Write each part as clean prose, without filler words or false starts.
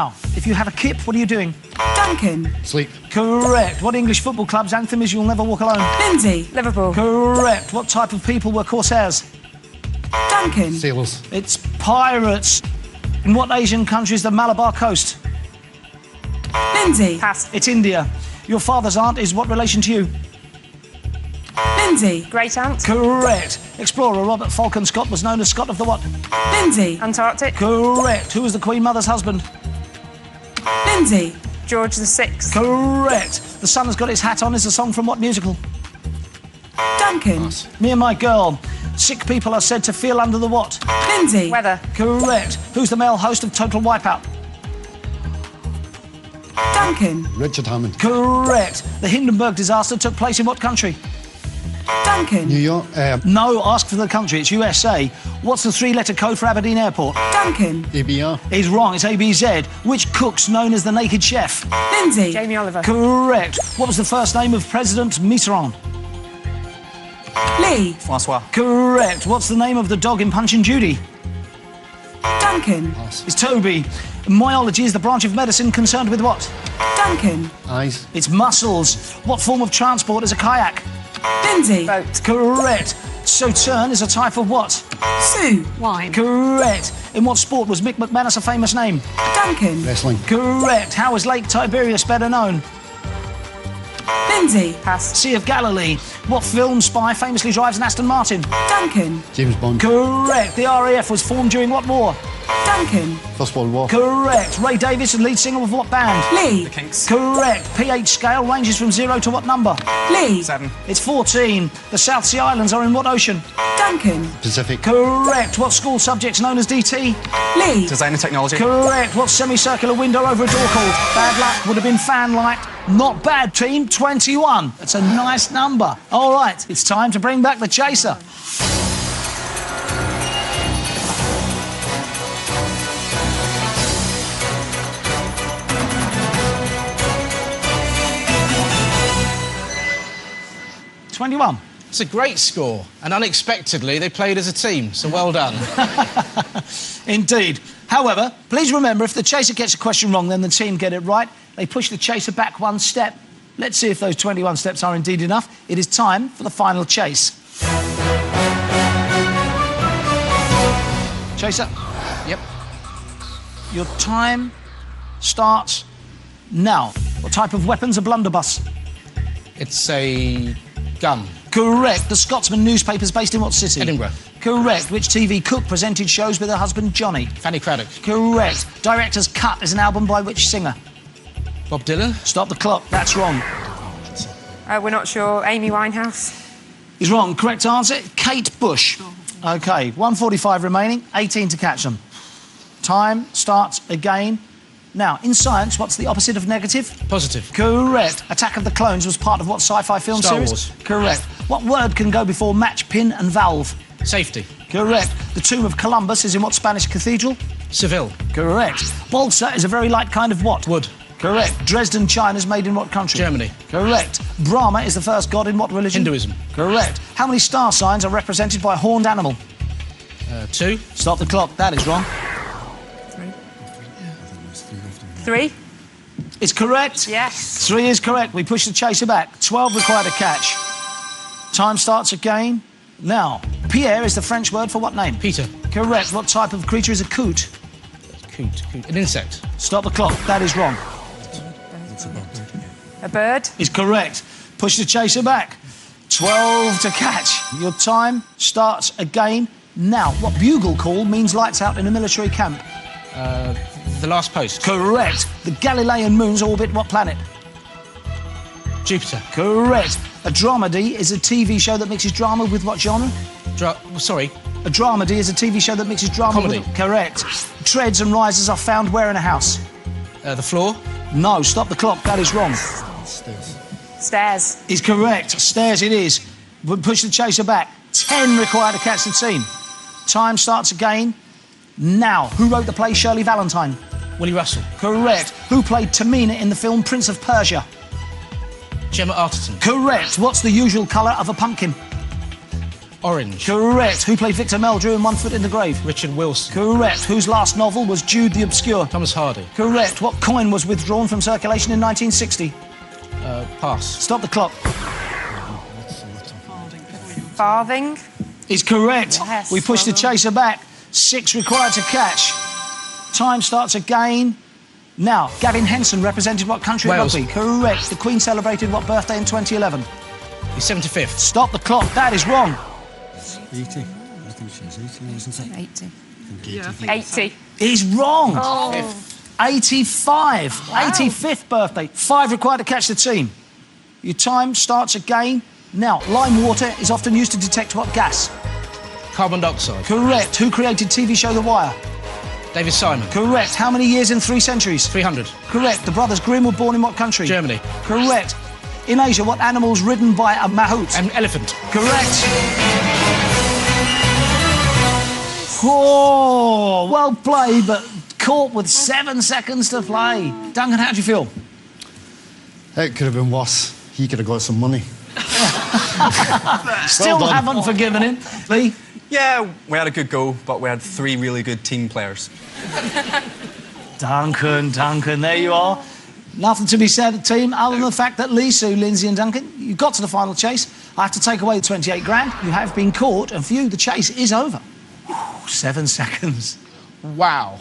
Now, if you have a kip, what are you doing? Duncan. Sleep. Correct. What English football club's anthem is You'll Never Walk Alone? Lindsay. Liverpool. Correct. What type of people were corsairs? Duncan. Sailors. It's pirates. In what Asian country is the Malabar coast? Lindsay. Pass. It's India. Your father's aunt is what relation to you? Lindsay. Great aunt. Correct. Explorer Robert Falcon Scott was known as Scott of the what? Lindsay. Antarctic. Correct. Who was the Queen Mother's husband? Lindsay. George VI. Correct. The Sun Has Got Its Hat On is a song from what musical? Duncan. Me and My Girl. Sick people are said to feel under the what? Lindsay. Weather. Correct. Who's the male host of Total Wipeout? Duncan. Richard Hammond. Correct. The Hindenburg disaster took place in what country? Duncan. New York. No, ask for the country. It's USA. What's the three-letter code for Aberdeen Airport? Duncan. ABR. He's wrong. It's ABZ. Which cook's known as the Naked Chef? Lindsay. Jamie Oliver. Correct. What was the first name of President Mitterrand? Lee. Francois. Correct. What's the name of the dog in Punch and Judy? Duncan. It's Toby. Myology is the branch of medicine concerned with what? Duncan. Eyes. It's muscles. What form of transport is a kayak? Lindsay. Boat. Correct. Sauterne is a type of what? Sue. Wine. Correct. In what sport was Mick McManus a famous name? Duncan. Wrestling. Correct. How is Lake Tiberius better known? Lindsay. Pass. Sea of Galilee. What film spy famously drives an Aston Martin? Duncan. James Bond. Correct. The RAF was formed during what war? Duncan. First World War. Correct. Ray Davies, the lead singer of what band? Lee. The Kinks. Correct. pH scale ranges from 0 to what number? Lee. 7. It's 14. The South Sea Islands are in what ocean? Duncan. Pacific. Correct. What school subject's known as DT? Lee. Design and technology. Correct. What's semicircular window over a door called? Bad luck would have been fan light. Not bad, team. 21. That's a nice number. All right, it's time to bring back the chaser. It's a great score, and unexpectedly they played as a team, so well done. Indeed. However, please remember, if the chaser gets a question wrong, then the team get it right. They push the chaser back one step. Let's see if those 21 steps are indeed enough. It is time for the final chase. Chaser, Yep. your time starts now. What type of weapon's a blunderbuss? It's a gun. Correct. The Scotsman newspaper's based in what city? Edinburgh. Correct. Which TV cook presented shows with her husband Johnny? Fanny Craddock. Correct. Director's Cut is an album by which singer? Bob Dylan. Stop the clock. That's wrong. We're not sure. Amy Winehouse. He's wrong. Correct answer, Kate Bush. OK, 1:45 remaining, 18 to catch them. Time starts again. Now, in science, what's the opposite of negative? Positive. Correct. Attack of the Clones was part of what sci-fi film Star series? Wars. Correct. What word can go before match, pin and valve? Safety. Correct. The tomb of Columbus is in what Spanish cathedral? Seville. Correct. Balsa is a very light kind of what? Wood. Correct. Dresden China's made in what country? Germany. Correct. Brahma is the first god in what religion? Hinduism. Correct. How many star signs are represented by a horned animal? 2. Stop the clock. That is wrong. 3. It's correct. Yes. 3 is correct. We push the chaser back. 12 required to catch. Time starts again. Now, Pierre is the French word for what name? Peter. Correct. What type of creature is a coot? Coot. An insect. Stop the clock. That is wrong. A bird. Is correct. Push the chaser back. 12 to catch. Your time starts again now. What bugle call means lights out in a military camp? The last post. Correct. The Galilean moons orbit what planet? Jupiter. Correct. A dramedy is a TV show that mixes drama with what genre? Sorry. A dramedy is a TV show that mixes drama Comedy. with... Correct. Treads and risers are found where in a house? The floor. No, stop the clock. That is wrong. Stairs. Is correct. Stairs it is. We'll push the chaser back. 10 required to catch the team. Time starts again. Now, who wrote the play Shirley Valentine? Willie Russell. Correct. Who played Tamina in the film Prince of Persia? Gemma Arterton. Correct. What's the usual colour of a pumpkin? Orange. Correct. Who played Victor Meldrew in One Foot in the Grave? Richard Wilson. Correct. Whose last novel was Jude the Obscure? Thomas Hardy. Correct. What coin was withdrawn from circulation in 1960? Pass. Stop the clock. Farthing. Is correct. Yes, We push the chaser back. 6 required to catch. Time starts again. Now, Gavin Henson represented what country at Wales. rugby? Correct. The Queen celebrated what birthday in 2011? He's 75th. Stop the clock. That is wrong. 80. I think she's 80, isn't it? 80. 80. Is wrong. Oh. 85. Wow. 85th birthday. 5 required to catch the team. Your time starts again. Now, lime water is often used to detect what gas? Carbon dioxide. Correct. Who created TV show The Wire? David Simon. Correct. How many years in 3 centuries? 300. Correct. The brothers Grimm were born in what country? Germany. Correct. In Asia, what animal's ridden by a mahout? An elephant. Correct. Oh, well played, but caught with 7 seconds to play. Duncan, how do you feel? It could have been worse. He could have got some money. Still done. haven't forgiven him. Lee? Yeah, we had a good go, but we had 3 really good team players. Duncan, there you are. Nothing to be said, team, other than the fact that Lee, Sue, Lindsay and Duncan, you got to the final chase. I have to take away the 28 grand. You have been caught, and for you, the chase is over. 7 seconds. Wow.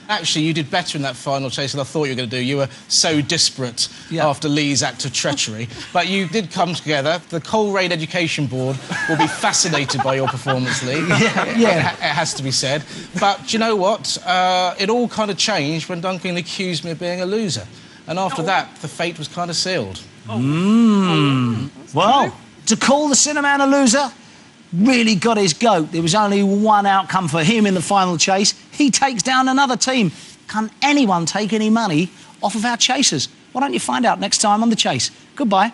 Actually, you did better in that final chase than I thought you were going to do. You were so disparate after Lee's act of treachery. But you did come together. The Coleraine Education Board will be fascinated by your performance, Lee. Yeah. It has to be said. But do you know what? It all kind of changed when Duncan accused me of being a loser. And after that, the fate was kind of sealed. Well, to call the Sinnerman a loser, really got his goat. There was only one outcome for him in the final chase. He takes down another team. Can anyone take any money off of our chasers? Why don't you find out next time on The Chase? Goodbye.